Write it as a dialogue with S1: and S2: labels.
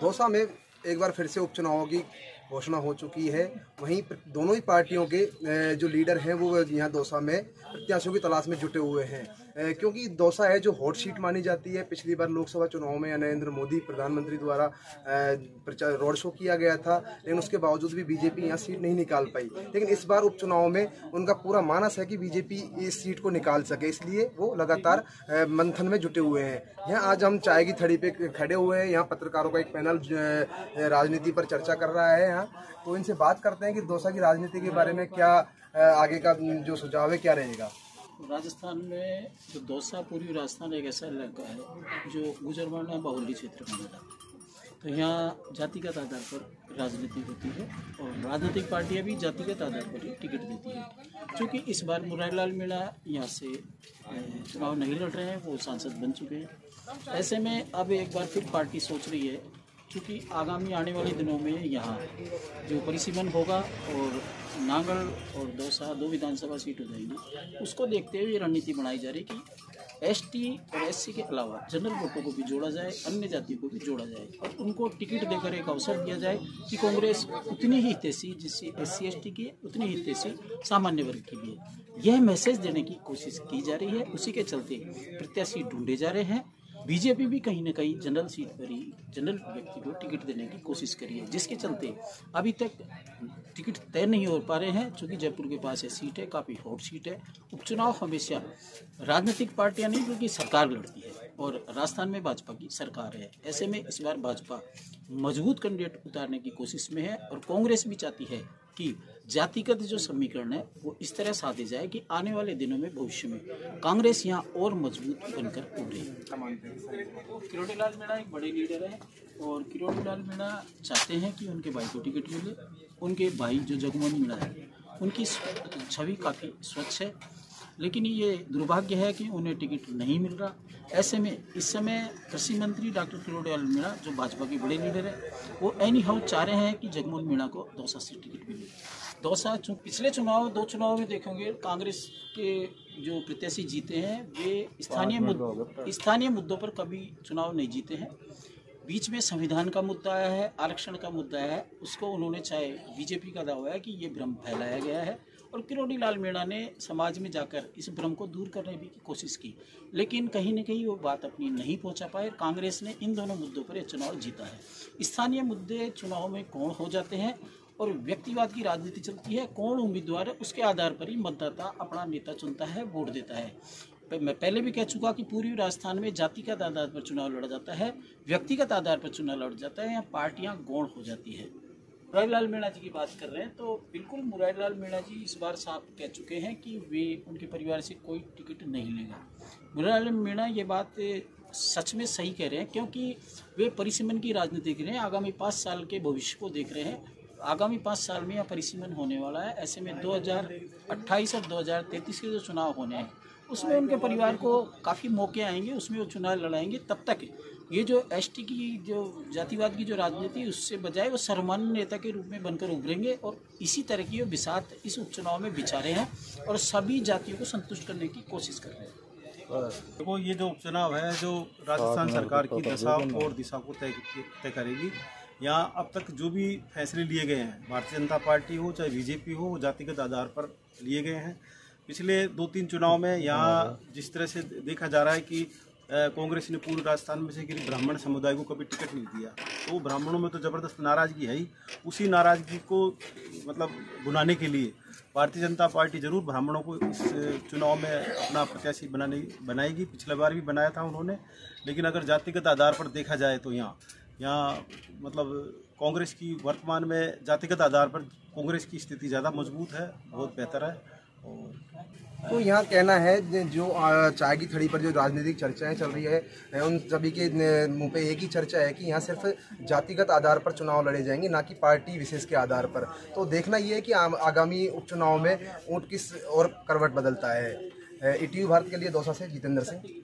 S1: दौसा में एक बार फिर से उपचुनावों की घोषणा हो चुकी है। वहीं दोनों ही पार्टियों के जो लीडर हैं वो यहाँ दौसा में प्रत्याशियों की तलाश में जुटे हुए हैं, क्योंकि दौसा है जो हॉट सीट मानी जाती है। पिछली बार लोकसभा चुनाव में नरेंद्र मोदी प्रधानमंत्री द्वारा प्रचार रोड शो किया गया था, लेकिन उसके बावजूद भी बीजेपी यहाँ सीट नहीं निकाल पाई। लेकिन इस बार उपचुनाव में उनका पूरा मानस है कि बीजेपी इस सीट को निकाल सके, इसलिए वो लगातार मंथन में जुटे हुए हैं। यहाँ आज हम चाय की थड़ी पे खड़े हुए हैं। यहाँ पत्रकारों का एक पैनल राजनीति पर चर्चा कर रहा है यहाँ, तो इनसे बात करते हैं कि दौसा की राजनीति के बारे में क्या आगे का जो सुझाव है क्या रहेगा।
S2: राजस्थान में जो दौसा पूर्वी राजस्थान एक ऐसा इलाका है जो गुजरवाना बाहुल्य क्षेत्र माना जाता है। तो यहाँ जातिगत आधार पर राजनीति होती है और राजनीतिक पार्टियां भी जातिगत आधार पर ही टिकट देती है। क्योंकि इस बार मुरारीलाल मीणा यहाँ से चुनाव नहीं लड़ रहे हैं, वो सांसद बन चुके हैं। ऐसे में अब एक बार फिर पार्टी सोच रही है, क्योंकि आगामी आने वाले दिनों में यहाँ जो परिसीमन होगा और नांगल और दौसा 2 विधानसभा सीट हो जाएंगी, उसको देखते हुए रणनीति बनाई जा रही है कि एसटी और एससी के अलावा जनरल वोटों को भी जोड़ा जाए, अन्य जातियों को भी जोड़ा जाए और उनको टिकट देकर एक अवसर दिया जाए कि कांग्रेस उतनी ही हितैषी जिससे एससी एसटी की उतनी ही हितैषी सामान्य वर्ग की भी है। यह मैसेज देने की कोशिश की जा रही है। उसी के चलते प्रत्याशी ढूंढे जा रहे हैं। बीजेपी भी कहीं न कहीं जनरल सीट पर ही जनरल व्यक्ति को टिकट देने की कोशिश करी है, जिसके चलते अभी तक टिकट तय नहीं हो पा रहे हैं। क्योंकि जयपुर के पास ये सीट है, काफ़ी हॉट सीट है। उपचुनाव हमेशा राजनीतिक पार्टियां नहीं बल्कि सरकार लड़ती है और राजस्थान में भाजपा की सरकार है। ऐसे में इस बार भाजपा मजबूत कैंडिडेट उतारने की कोशिश में है और कांग्रेस भी चाहती है कि जातिगत जो समीकरण है वो इस तरह साधे जाए कि आने वाले दिनों में भविष्य में कांग्रेस यहाँ और मजबूत बनकर उभरे। किरोड़ीलाल मीणा एक बड़े लीडर है और किरोड़ीलाल मीणा चाहते हैं कि उनके भाई को टिकट मिले। उनके भाई जो जगमोहन मीणा है उनकी छवि काफ़ी स्वच्छ है, लेकिन ये दुर्भाग्य है कि उन्हें टिकट नहीं मिल रहा। ऐसे में इस समय कृषि मंत्री डॉक्टर किरोड़ीलाल मीणा जो भाजपा के बड़े लीडर है वो एनी हाउ चाह रहे हैं कि जगमोहन मीणा को दौसा से टिकट मिले। दौसा पिछले 2 चुनाव में देखेंगे कांग्रेस के जो प्रत्याशी जीते हैं वे स्थानीय मुद्दों पर कभी चुनाव नहीं जीते हैं। बीच में संविधान का मुद्दा आया है, आरक्षण का मुद्दा है, उसको उन्होंने चाहे बीजेपी का दावा है कि ये भ्रम फैलाया गया है और किरोड़ीलाल मीणा ने समाज में जाकर इस भ्रम को दूर करने की कोशिश की, लेकिन कहीं न कहीं वो बात अपनी नहीं पहुंचा पाए। कांग्रेस ने इन दोनों मुद्दों पर यह चुनाव जीता है। स्थानीय मुद्दे चुनाव में कौन हो जाते हैं और व्यक्तिवाद की राजनीति चलती है, कौन उम्मीदवार है उसके आधार पर ही मतदाता अपना नेता चुनता है, वोट देता है। मैं पहले भी कह चुका कि पूर्वी राजस्थान में जातिगत आधार पर चुनाव लड़ा जाता है, व्यक्तिगत आधार पर चुनाव लड़ा जाता है, यहाँ पार्टियां गौण हो जाती है। मुरारीलाल मीणा जी की बात कर रहे हैं तो बिल्कुल मुरारीलाल मीणा जी इस बार साफ कह चुके हैं कि वे उनके परिवार से कोई टिकट नहीं लेगा। मुरारीलाल मीणा ये बात सच में सही कह रहे हैं, क्योंकि वे परिसीमन की राजनीति कर रहे हैं, आगामी 5 साल के भविष्य को देख रहे हैं। आगामी 5 साल में यह परिसीमन होने वाला है। ऐसे में 2028 और 2033 के जो चुनाव होने हैं उसमें उनके परिवार को काफ़ी मौके आएंगे, उसमें वो चुनाव लड़ाएंगे। तब तक ये जो एसटी की जो जातिवाद की जो राजनीति उससे बजाय वो सर्वमान्य नेता के रूप में बनकर उभरेंगे और इसी तरह की बिसात इस उपचुनाव में बिछा रहे हैं और सभी जातियों को संतुष्ट करने की कोशिश कर रहे हैं।
S3: देखो, ये जो उपचुनाव है जो राजस्थान सरकार की दशा और दिशा को तय करेगी। यहाँ अब तक जो भी फैसले लिए गए हैं, भारतीय जनता पार्टी हो चाहे बीजेपी हो, वो जातिगत आधार पर लिए गए हैं। पिछले 2-3 चुनाव में यहाँ जिस तरह से देखा जा रहा है कि कांग्रेस ने पूर्व राजस्थान में से कि ब्राह्मण समुदाय को कभी टिकट नहीं दिया, तो ब्राह्मणों में तो ज़बरदस्त नाराज़गी है ही। उसी नाराज़गी को मतलब भुनाने के लिए भारतीय जनता पार्टी जरूर ब्राह्मणों को इस चुनाव में अपना प्रत्याशी बनाएगी। पिछले बार भी बनाया था उन्होंने, लेकिन अगर जातिगत आधार पर देखा जाए तो यहाँ मतलब कांग्रेस की वर्तमान में जातिगत आधार पर कांग्रेस की स्थिति ज़्यादा मजबूत है, बहुत बेहतर है।
S1: तो यहाँ कहना है जो चाय की थड़ी पर जो राजनीतिक चर्चाएं चल रही है उन सभी के मुंह पे एक ही चर्चा है कि यहाँ सिर्फ जातिगत आधार पर चुनाव लड़े जाएंगे, ना कि पार्टी विशेष के आधार पर। तो देखना ये है कि आगामी उपचुनाव में ऊंट किस और करवट बदलता है। ईटीवी भारत के लिए दौसा से जितेंद्र सिंह।